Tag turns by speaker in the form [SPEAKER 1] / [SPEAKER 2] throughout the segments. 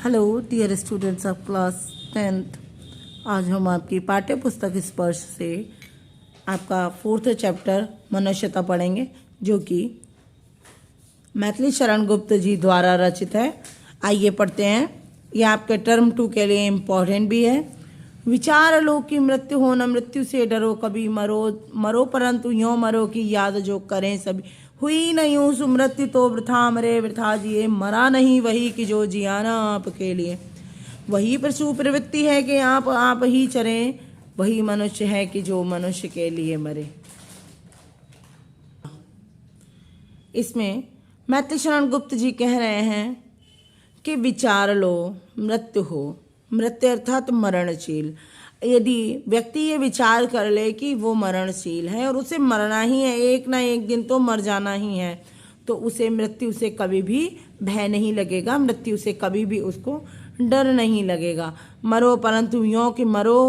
[SPEAKER 1] Hello dear students of class 10th। आज हम आपकी पाठ्य पुस्तक स्पर्श से आपका 4th चैप्टर मनुष्यता पढ़ेंगे, जो कि मैथिली शरण गुप्त जी द्वारा रचित है। आइए पढ़ते हैं। ये आपके टर्म 2 के लिए इम्पोर्टेंट भी है। विचार लो कि मृत्यु हो न मृत्यु से डरो, कभी मरो मरो परंतु यों मरो कि याद जो करें सभी। हुई न यूं सुमृत्यु तो वृथा मरे वृथा जिए, मरा नहीं वही कि जो जिया न आपके लिए। वही पशु प्रवृत्ति है कि आप ही चरें, वही मनुष्य है कि जो मनुष्य के लिए मरे। इसमें मैथिली शरण गुप्त जी कह रहे हैं कि विचार लो, मृत्यु हो, मृत्यु अर्थात मरणशील। यदि व्यक्ति ये विचार कर ले कि वो मरणशील है और उसे मरना ही है, एक ना एक दिन तो मर जाना ही है, तो उसे मृत्यु से कभी भी भय नहीं लगेगा, मृत्यु से कभी भी उसको डर नहीं लगेगा। मरो परंतु यों कि मरो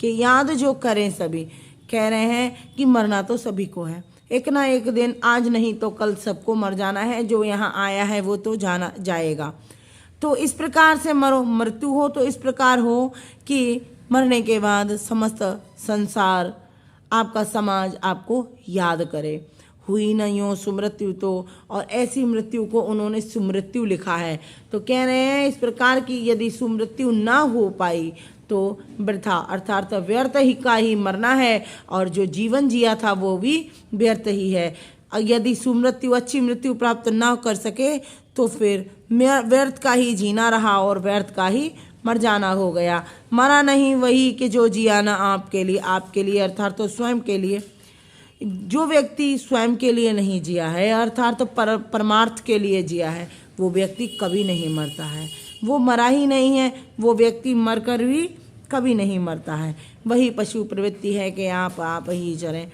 [SPEAKER 1] कि याद जो करें सभी। कह रहे हैं कि मरना तो सभी को है, एक ना एक दिन, आज नहीं तो कल सबको मर जाना है। जो यहाँ आया है वो तो जाना जाएगा। तो इस प्रकार से मरो, मृत्यु हो तो इस प्रकार हो कि मरने के बाद समस्त संसार, आपका समाज आपको याद करे। हुई न यूं सुमृत्यु तो, और ऐसी मृत्यु को उन्होंने सुमृत्यु लिखा है। तो कह रहे हैं इस प्रकार की यदि सुमृत्यु ना हो पाई तो वृथा अर्थात व्यर्थ ही का ही मरना है, और जो जीवन जिया था वो भी व्यर्थ ही है। यदि सुमृत्यु, अच्छी मृत्यु प्राप्त ना कर सके तो फिर व्यर्थ का ही जीना रहा और व्यर्थ का ही मर जाना हो गया। मरा नहीं वही कि जो जिया ना आपके लिए, आपके लिए अर्थात तो स्वयं के लिए। जो व्यक्ति स्वयं के लिए नहीं जिया है अर्थात तो परमार्थ के लिए जिया है, वो व्यक्ति कभी नहीं मरता है। वो मरा ही नहीं है, वो व्यक्ति मरकर भी कभी नहीं मरता है। वही पशु प्रवृत्ति है कि आप ही चरें।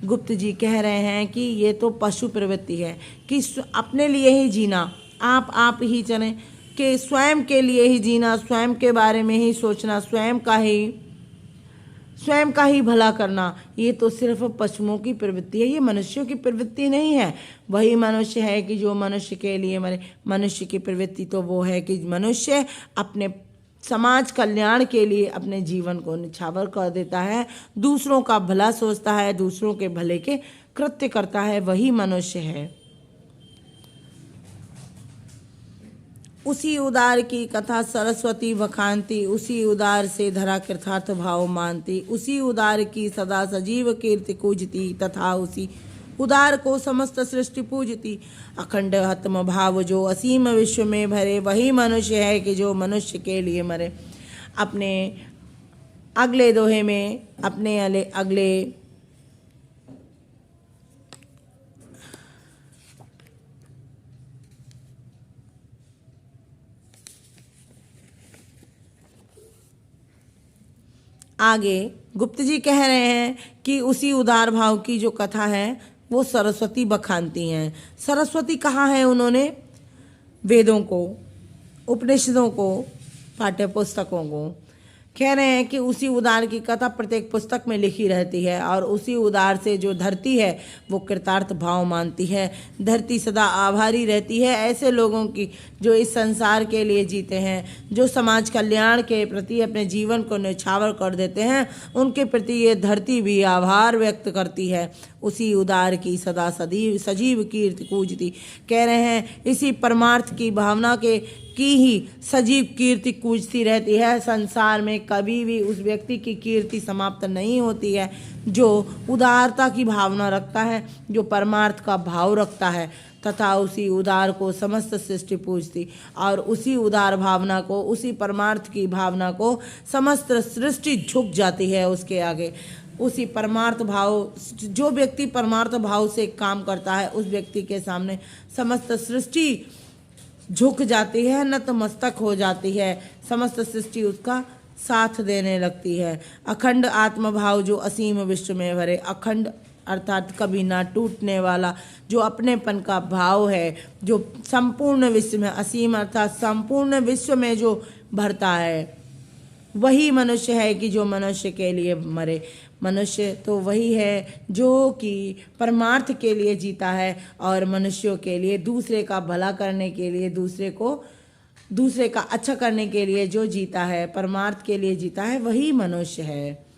[SPEAKER 1] गुप्त जी कह रहे हैं कि ये तो पशु प्रवृत्ति है कि अपने लिए ही जीना, आप ही चलें, कि स्वयं के लिए ही जीना, स्वयं के बारे में ही सोचना, स्वयं का ही भला करना। ये तो सिर्फ पशुओं की प्रवृत्ति है, ये मनुष्यों की प्रवृत्ति नहीं है। वही मनुष्य है कि जो मनुष्य के लिए मरे। मनुष्य की प्रवृत्ति तो वो है कि मनुष्य अपने समाज कल्याण के लिए अपने जीवन को निछावर कर देता है, दूसरों का भला सोचता है, दूसरों के भले के कृत्य करता है, वही मनुष्य है। उसी उदार की कथा सरस्वती बखानती, उसी उदार से धरा कृतार्थ भाव मानती, उसी उदार की सदा सजीव कीर्ति कूजती, तथा उसी उदार को समस्त सृष्टि पूजती। अखंड आत्म भाव जो असीम विश्व में भरे, वही मनुष्य है कि जो मनुष्य के लिए मरे। अपने अगले दोहे में अपने अगले आगे गुप्त जी कह रहे हैं कि उसी उदार भाव की जो कथा है वो सरस्वती बखानती हैं। सरस्वती कहा है उन्होंने? वेदों को, उपनिषदों को, पाठ्य पुस्तकों को। कह रहे हैं कि उसी उदार की कथा प्रत्येक पुस्तक में लिखी रहती है, और उसी उदार से जो धरती है वो कृतार्थ भाव मानती है। धरती सदा आभारी रहती है ऐसे लोगों की जो इस संसार के लिए जीते हैं, जो समाज कल्याण के प्रति अपने जीवन को न्यौछावर कर देते हैं, उनके प्रति ये धरती भी आभार व्यक्त करती है। उसी उदार की सदा सजीव कीर्ति कूजती। कह रहे हैं इसी परमार्थ की भावना की ही सजीव कीर्ति कूजती रहती है। संसार में कभी भी उस व्यक्ति की कीर्ति समाप्त नहीं होती है जो उदारता की भावना रखता है, जो परमार्थ का भाव रखता है, तथा उसी उदार को समस्त सृष्टि पूजती। और उसी उदार भावना को, उसी परमार्थ की भावना को समस्त सृष्टि झुक जाती है उसके आगे। उसी परमार्थ भाव, जो व्यक्ति परमार्थ भाव से काम करता है उस व्यक्ति के सामने समस्त सृष्टि झुक जाती है, नतमस्तक हो जाती है, समस्त सृष्टि उसका साथ देने लगती है। अखंड आत्मभाव जो असीम विश्व में भरे, अखंड अर्थात कभी ना टूटने वाला जो अपनेपन का भाव है, जो संपूर्ण विश्व में, असीम अर्थात संपूर्ण विश्व में जो भरता है, वही मनुष्य है कि जो मनुष्य के लिए मरे। मनुष्य तो वही है जो कि परमार्थ के लिए जीता है और मनुष्यों के लिए, दूसरे का भला करने के लिए, दूसरे को दूसरे का अच्छा करने के लिए जो जीता है, परमार्थ के लिए जीता है, वही मनुष्य है।